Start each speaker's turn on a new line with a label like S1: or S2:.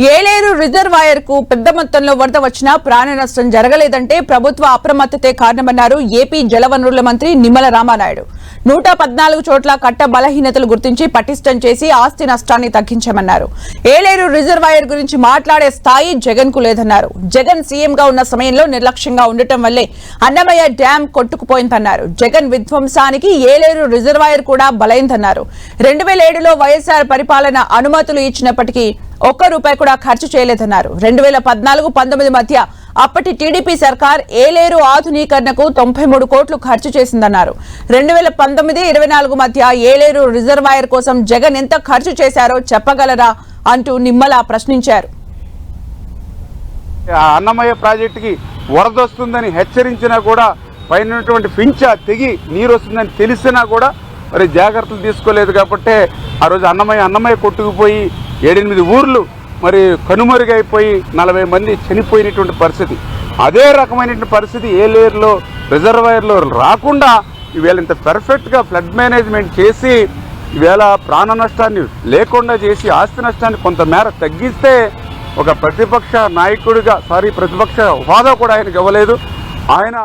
S1: Yeleru reservoir కు పెద్ద మొత్తంలో వరద వచ్చినా ప్రాణ నష్టం జరగలేదంటే ప్రభుత్వ అప్రమత్తతే కారణమన్నారు ఏపీ జలవనరుల మంత్రి నిమ్మల రామానాయుడు. 114 చోట్ల కట్ట బలహీనతలు గుర్తించి పటిష్టం చేసి ఆస్తి నష్టాన్ని తగ్గించామన్నారు. ఏలేరు రిజర్వాయర్ గురించి మాట్లాడే స్థాయి జగన్ కు లేదన్నారు. జగన్ సీఎంగా ఉన్న సమయంలో నిర్లక్ష్యంగా ఉండటం వల్లే అన్నమయ్య డ్యాం కొట్టుకుపోయిందన్నారు. జగన్ విధ్వంసానికి ఏలేరు రిజర్వాయర్ కూడా బలైందన్నారు. 2007లో వైఎస్ఆర్ పరిపాలన అనుమతులు ఇచ్చినప్పటికీ ఒక్క రూపాయి కూడా ఖర్చు చేయలేదన్నారు. 2014-19 మధ్య అప్పటి టీడీపీ సర్కార్ ఏలేరు ఆధునీకరణకు 93 కోట్లు ఖర్చు చేసిందన్నారు. 2019-24 మధ్య ఏలేరు రిజర్వాయర్ కోసం జగన్ ఎంత ఖర్చు చేశారో చెప్పగలరా అంటూ నిమ్మల ప్రశ్నించారు.
S2: అన్నమయ్య ప్రాజెక్టుకి వరద వస్తుందని హెచ్చరించినా కూడా పైనటువంటి ఫించా తెగి నీరు వస్తుందని తెలిసినా కూడా మరి జాగ్రత్తలు తీసుకోలేదు. కాబట్టి ఆ రోజు అన్నమయ్య కొట్టుకుపోయి 7-8 ఊర్లు మరి కనుమరుగైపోయి 40 మంది చనిపోయినటువంటి పరిస్థితి. అదే రకమైనటువంటి పరిస్థితి ఏలేరులో రిజర్వాయర్లో రాకుండా ఈవేళ ఇంత పర్ఫెక్ట్గా ఫ్లడ్ మేనేజ్మెంట్ చేసి ఈవేళ ప్రాణ నష్టాన్ని లేకుండా చేసి ఆస్తి నష్టాన్ని కొంతమేర తగ్గిస్తే ఒక ప్రతిపక్ష నాయకుడిగా ప్రతిపక్ష హోదా కూడా ఆయనకు ఇవ్వలేదు. ఆయన